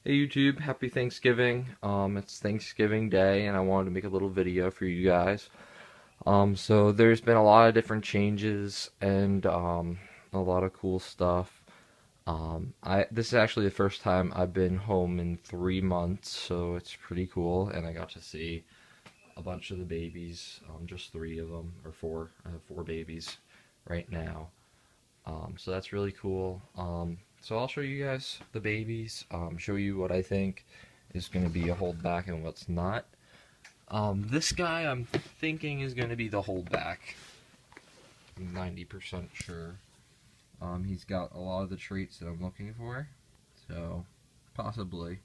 Hey YouTube, happy Thanksgiving. It's Thanksgiving Day and I wanted to make a little video for you guys. So there's been a lot of different changes and a lot of cool stuff. This is actually the first time I've been home in 3 months, so it's pretty cool, and I got to see a bunch of the babies, just three of them, or four. I have four babies right now. So that's really cool. So I'll show you guys the babies, show you what I think is going to be a holdback and what's not. This guy I'm thinking is going to be the holdback. I'm 90% sure. He's got a lot of the traits that I'm looking for, so possibly.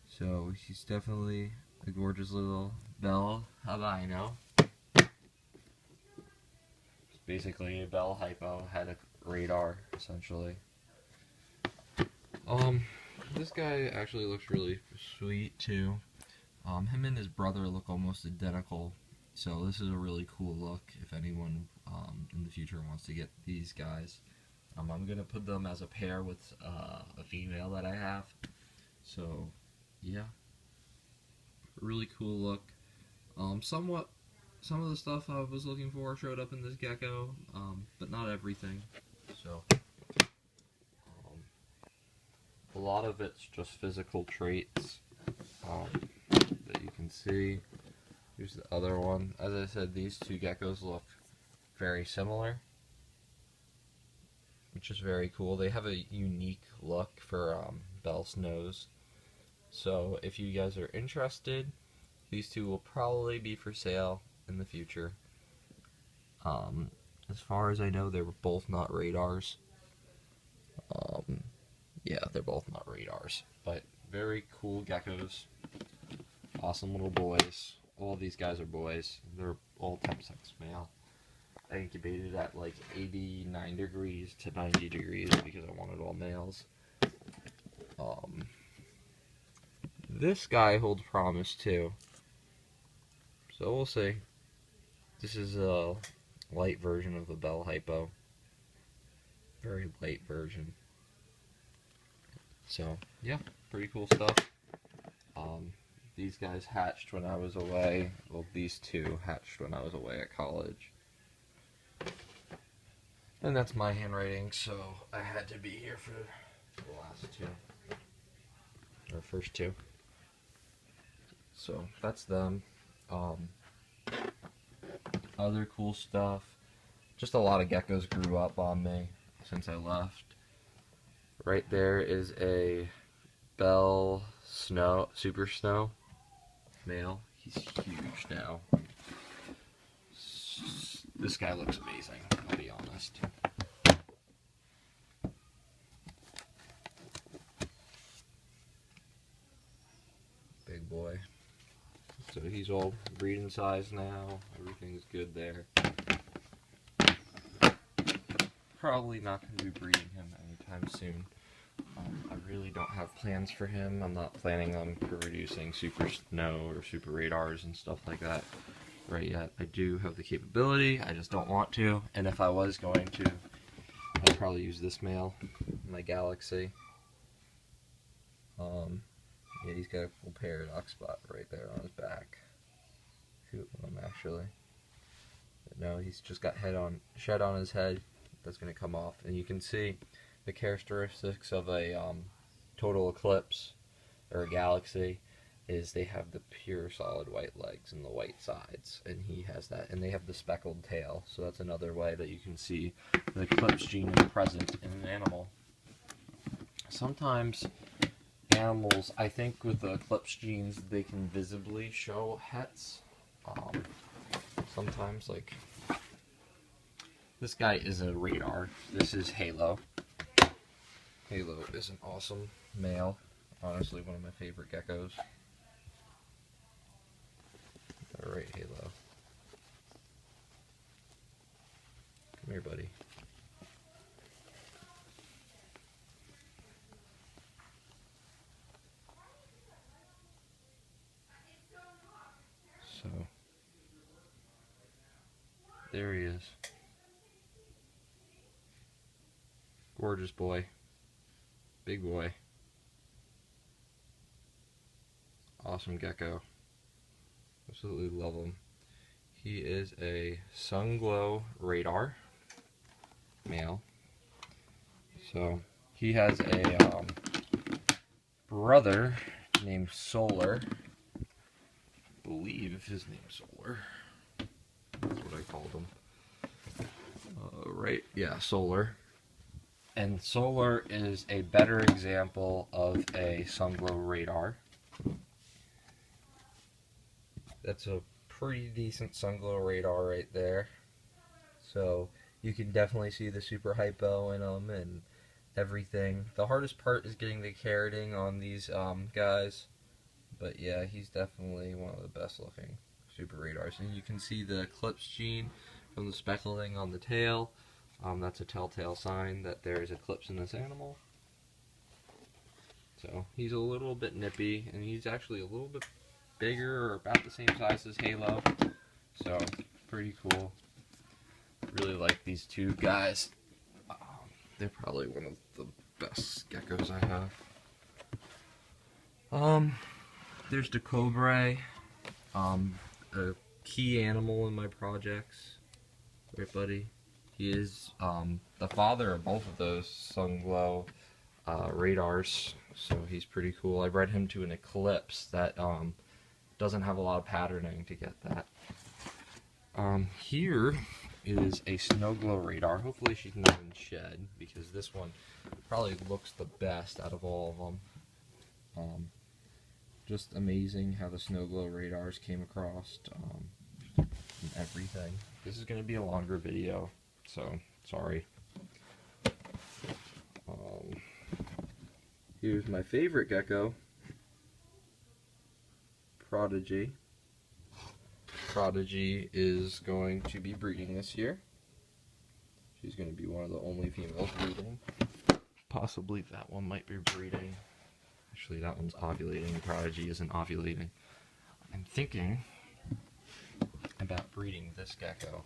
So he's definitely a gorgeous little bell albino. Basically a bell hypo, had a radar essentially. This guy actually looks really sweet too. Him and his brother look almost identical, so this is a really cool look if anyone in the future wants to get these guys. I'm gonna put them as a pair with a female that I have. So yeah, really cool look. Some of the stuff I was looking for showed up in this gecko, but not everything. So, a lot of it's just physical traits that you can see. Here's the other one. As I said, these two geckos look very similar, which is very cool. They have a unique look for Bell Snows. So, if you guys are interested, these two will probably be for sale in the future. As far as I know, they were both not radars. Yeah, they're both not radars, but very cool geckos. Awesome little boys. All these guys are boys. They're all temp-sex male. I incubated at like 89 degrees to 90 degrees because I wanted all males. This guy holds promise too. So we'll see. This is a light version of the Bell Hypo. Very light version. So, yeah, pretty cool stuff. These guys hatched when I was away. Well, these two hatched when I was away at college. And that's my handwriting, so I had to be here for the last two. Or first two. So, that's them. Other cool stuff. Just a lot of geckos grew up on me since I left. Right there is a Bell Snow, Super Snow male. He's huge now. This guy looks amazing, I'll be honest. Big boy. So he's all breeding size now. Everything's good there. Probably not going to be breeding him anytime soon. I really don't have plans for him. I'm not planning on producing Super Snow or Super Radars and stuff like that right yet. I do have the capability, I just don't want to. And if I was going to, I'd probably use this male, my Galaxy. Yeah, he's got a full paradox spot right there on his back. Two of them actually. But no, he's just got shed on his head. That's going to come off, and you can see the characteristics of a total eclipse or a galaxy is they have the pure solid white legs and the white sides, and he has that, and they have the speckled tail. So that's another way that you can see the eclipse gene is present in an animal. Sometimes animals, I think with the eclipse genes, they can visibly show hets. Sometimes, like, this guy is a radar. This is Halo. Halo is an awesome male. Honestly, one of my favorite geckos. Alright, Halo. Come here, buddy. So, there he is. Gorgeous boy. Big boy. awesome gecko. Absolutely love him. He is a Snowglow radar male. So he has a brother named Solar. I believe his name's Solar. That's what I called him. Right? Yeah, Solar. And Solar is a better example of a Snowglow radar. That's a pretty decent Snowglow radar right there. So you can definitely see the super hypo in them and everything. The hardest part is getting the carroting on these guys. But yeah, he's definitely one of the best looking super radars. And you can see the eclipse gene from the speckling on the tail. That's a telltale sign that there is eclipse in this animal. So he's a little bit nippy, and he's actually a little bit bigger, or about the same size as Halo. So pretty cool. Really like these two guys. They're probably one of the best geckos I have. There's the Cobra, a key animal in my projects. Right, buddy? He is the father of both of those Snowglow radars, so he's pretty cool. I bred him to an eclipse that doesn't have a lot of patterning to get that. Here is a Snowglow radar. Hopefully she's not in shed, because this one probably looks the best out of all of them. Just amazing how the Snowglow radars came across and everything. This is going to be a longer video, so sorry. Here's my favorite gecko, Prodigy. Prodigy is going to be breeding this year. She's going to be one of the only females breeding. Possibly that one might be breeding. Actually, that one's ovulating. Prodigy isn't ovulating. I'm thinking about breeding this gecko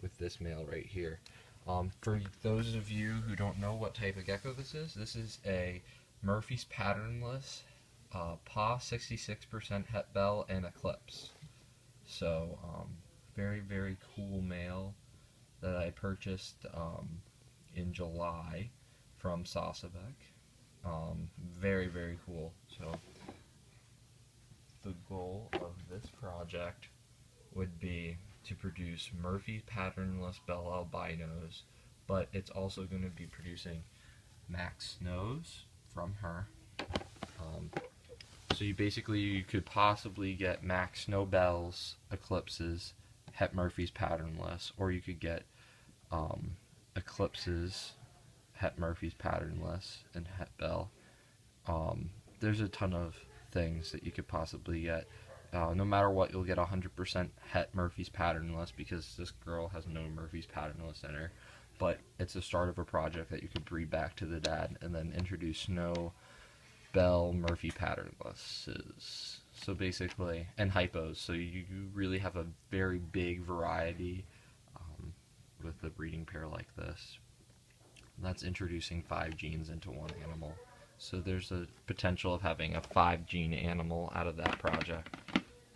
with this male right here. For those of you who don't know what type of gecko this is a Murphy's patternless paw 66% het bell and eclipse. So very, very cool male that I purchased in July from Sasavec. Very, very cool. So the goal of this project would be to produce Murphy patternless bell albinos, but it's also going to be producing Max Snows from her. So you could possibly get Max Snow bells, eclipses, het Murphy's patternless, or you could get eclipses, het Murphy's patternless, and het bell. There's a ton of things that you could possibly get. No matter what, you'll get 100% het Murphy's patternless, because this girl has no Murphy's patternless in her. But it's the start of a project that you could breed back to the dad and then introduce Snow, Bell, Murphy patternlesses. So basically, and hypos. So you really have a very big variety with a breeding pair like this. That's introducing 5 genes into one animal. So there's a potential of having a 5-gene animal out of that project,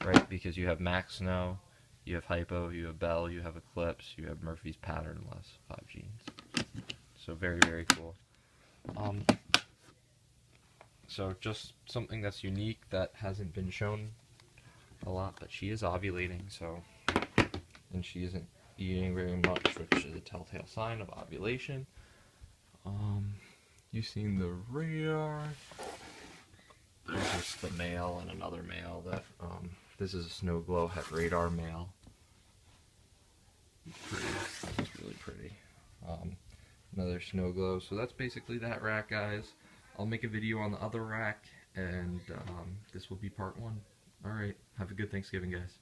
right? Because you have Max Snow, you have hypo, you have Bell, you have eclipse, you have Murphy's patternless, 5 genes. So very, very cool. So just something that's unique that hasn't been shown a lot, but she is ovulating, so, and she isn't eating very much, which is a telltale sign of ovulation. You've seen the radar. There's just the male and another male that, this is a Snowglow het radar male. Pretty, that's really pretty. Another Snowglow. So that's basically that rack, guys. I'll make a video on the other rack, and this will be part 1. Alright, have a good Thanksgiving, guys.